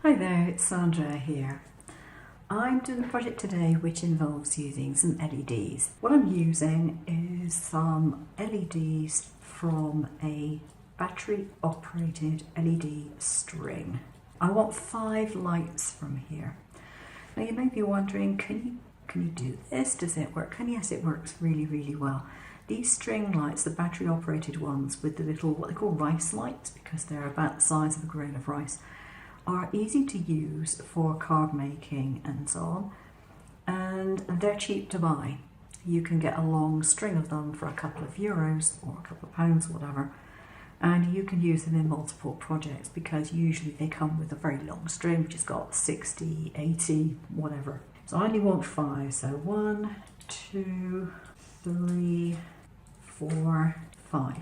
Hi there, it's Sandra here. I'm doing a project today which involves using some LEDs. What I'm using is some LEDs from a battery operated LED string. I want 5 lights from here. Now you may be wondering, can you do this? Does it work? And yes, it works really well. These string lights, the battery operated ones with the little, what they call rice lights, because they're about the size of a grain of rice, are easy to use for card making and so on, and they're cheap to buy. You can get a long string of them for a couple of euros or a couple of pounds, whatever, and you can use them in multiple projects because usually they come with a very long string which has got 60, 80, whatever. So I only want 5, so 1, 2, 3, 4, 5.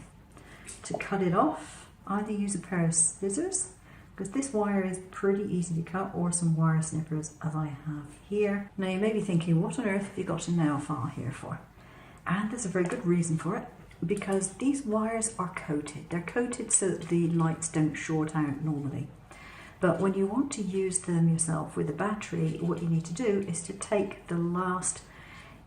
To cut it off, either use a pair of scissors, because this wire is pretty easy to cut, or some wire snippers as I have here. Now you may be thinking, what on earth have you got a nail file here for? And there's a very good reason for it, because these wires are coated. They're coated so that the lights don't short out normally. But when you want to use them yourself with a battery, what you need to do is to take the last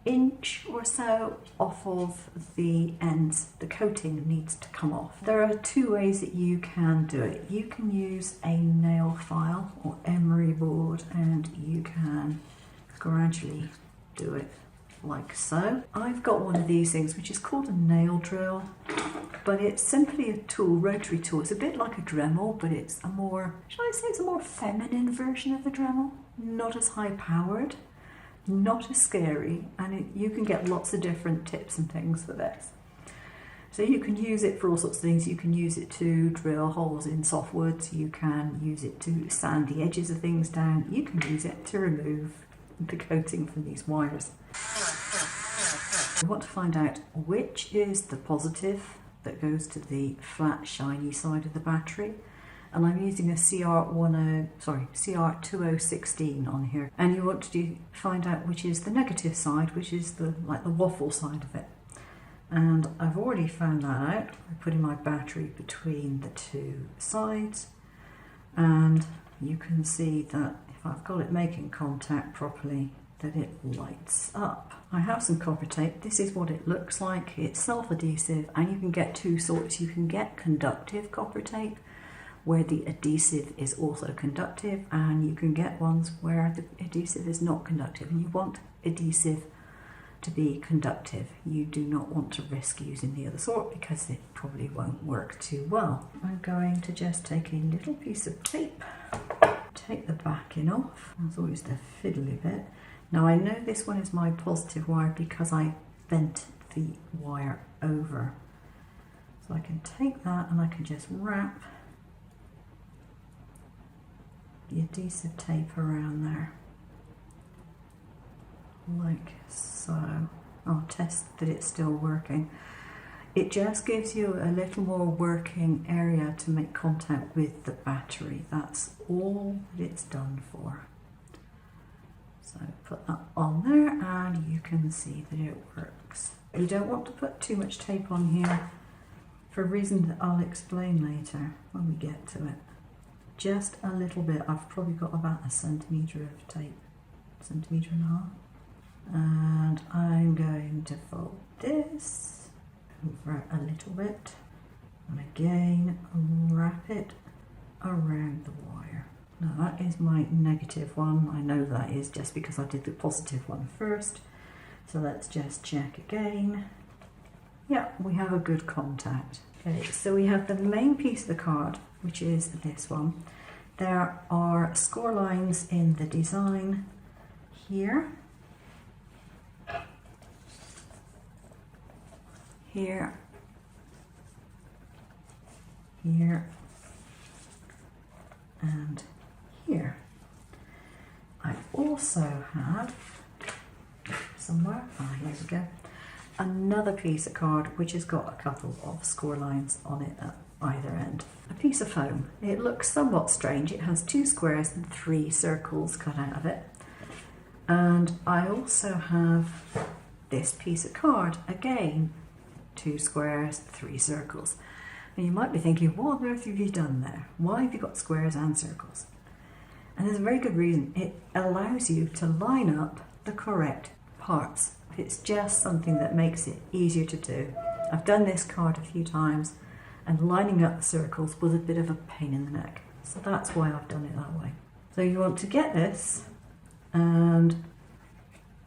inch or so off of the ends. The coating needs to come off. There are 2 ways that you can do it. You can use a nail file or emery board, and you can gradually do it like so. I've got one of these things which is called a nail drill, but it's simply a tool, rotary tool. It's a bit like a Dremel, but it's a more, shall I say, it's a more feminine version of the Dremel. Not as high powered, not as scary, and you can get lots of different tips and things for this. So you can use it for all sorts of things. You can use it to drill holes in softwoods, you can use it to sand the edges of things down, you can use it to remove the coating from these wires. We want to find out which is the positive that goes to the flat shiny side of the battery. And I'm using a CR2016 on here, and you want to find out which is the negative side, which is the waffle side of it. And I've already found that out by putting my battery between the 2 sides, and you can see that if I've got it making contact properly, that it lights up. I have some copper tape. This is what it looks like. It's self-adhesive, and you can get 2 sorts. You can get conductive copper tape, where the adhesive is also conductive, and you can get ones where the adhesive is not conductive, and you want adhesive to be conductive. You do not want to risk using the other sort because it probably won't work too well. I'm going to just take a little piece of tape, take the backing off. That's always the fiddly bit. Now I know this one is my positive wire because I bent the wire over. So I can take that and I can just wrap the adhesive tape around there, like so. I'll test that it's still working. It just gives you a little more working area to make contact with the battery. That's all that it's done for. So put that on there and you can see that it works. You don't want to put too much tape on here for a reason that I'll explain later when we get to it. Just a little bit. I've probably got about 1 centimetre of tape, 1.5 centimetres. And I'm going to fold this over a little bit, and again wrap it around the wire. Now that is my negative one. I know that is just because I did the positive one first. So let's just check again. Yeah, we have a good contact. Okay, so we have the main piece of the card, which is this one. There are score lines in the design here, here, here, and here. I also have somewhere, here we go, another piece of card which has got a couple of score lines on it at either end. A piece of foam. It looks somewhat strange. It has 2 squares and 3 circles cut out of it. And I also have this piece of card. Again, 2 squares, 3 circles. And you might be thinking, what on earth have you done there? Why have you got squares and circles? there's a very good reason. It allows you to line up the correct parts. It's just something that makes it easier to do. I've done this card a few times, and lining up the circles was a bit of a pain in the neck. So that's why I've done it that way. So you want to get this, and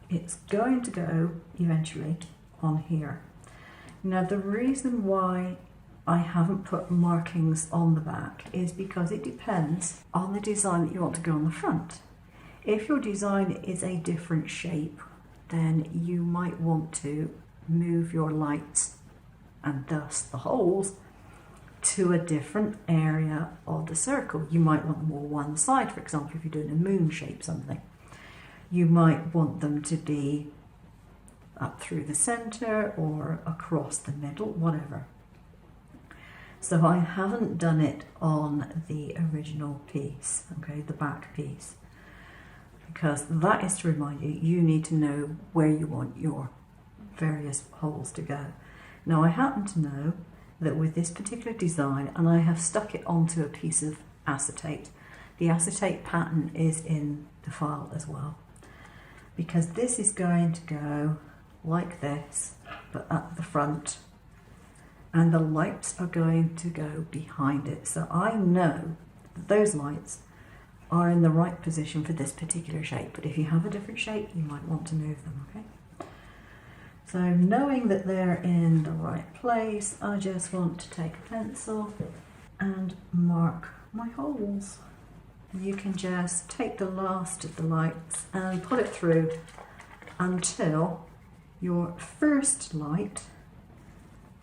it's going to go eventually on here. Now the reason why I haven't put markings on the back is because it depends on the design that you want to go on the front. If your design is a different shape, then you might want to move your lights and thus the holes to a different area of the circle. You might want them all one side, for example, if you're doing a moon shape something. You might want them to be up through the centre or across the middle, whatever. So I haven't done it on the original piece, okay, the back piece, because that is to remind you, you need to know where you want your various holes to go. Now I happen to know that with this particular design, and I have stuck it onto a piece of acetate, the acetate pattern is in the file as well, because this is going to go like this, but at the front, and the lights are going to go behind it. So I know that those lights are in the right position for this particular shape, but if you have a different shape, you might want to move them, okay? So knowing that they're in the right place, I just want to take a pencil and mark my holes. You can just take the last of the lights and put it through until your first light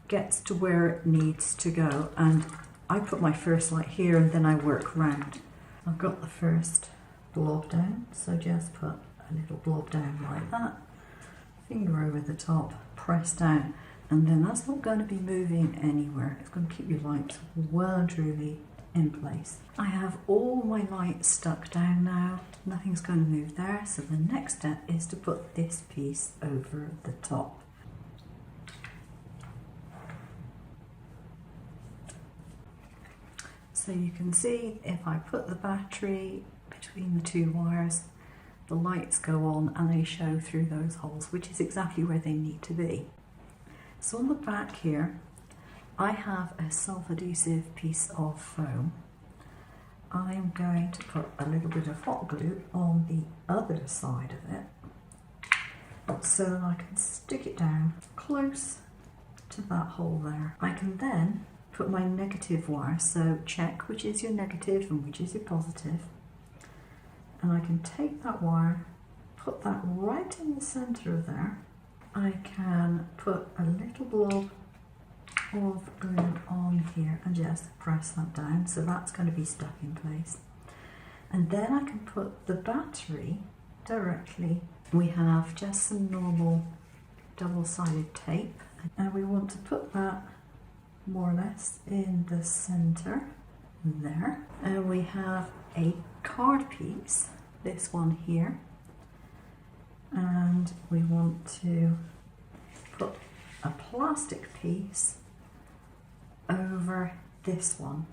gets to where it needs to go. And I put my first light here and then I work round. I've got the first blob down, so just put a little blob down like that, finger over the top, press down, and then that's not going to be moving anywhere. It's going to keep your lights well and truly in place. I have all my lights stuck down now, nothing's going to move there, so the next step is to put this piece over the top. So you can see if I put the battery between the two wires, the lights go on and they show through those holes, which is exactly where they need to be. So on the back here, I have a self-adhesive piece of foam. I'm going to put a little bit of hot glue on the other side of it, so that I can stick it down close to that hole there. I can then put my negative wire, so check which is your negative and which is your positive, and I can take that wire, put that right in the centre of there. I can put a little blob of glue on here and just press that down, so that's going to be stuck in place. And then I can put the battery directly. We have just some normal double-sided tape, and we want to put that more or less in the centre there. And we have a card piece, this one here, and we want to put a plastic piece over this one.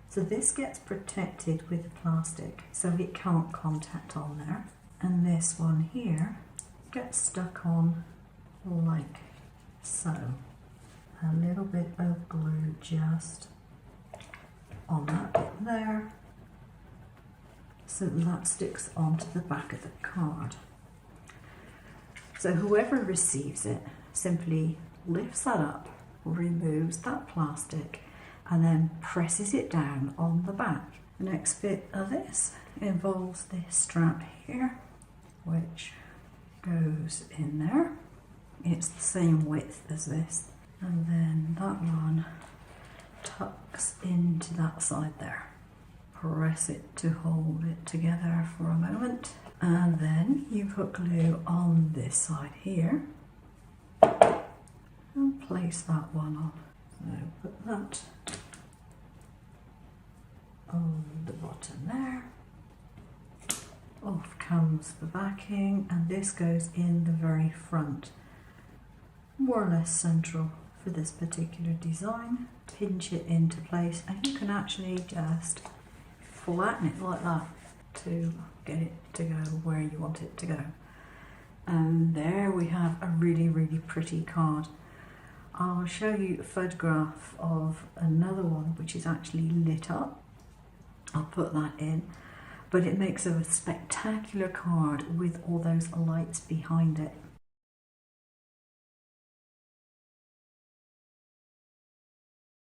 So this gets protected with plastic so it can't contact on there, and this one here gets stuck on like so. A little bit of glue just on that bit there, so that sticks onto the back of the card. So whoever receives it simply lifts that up, removes that plastic, and then presses it down on the back. The next bit of this involves this strap here, which goes in there. It's the same width as this, and then that one tucks into that side there. Press it to hold it together for a moment, and then you put glue on this side here and place that one on. So put that on the bottom there. Off comes the backing, and this goes in the very front, more or less central for this particular design. Pinch it into place, and you can actually just flatten it like that. to get it to go where you want it to go. And there we have a really, really pretty card. I'll show you a photograph of another one which is actually lit up. I'll put that in, but it makes a spectacular card with all those lights behind it.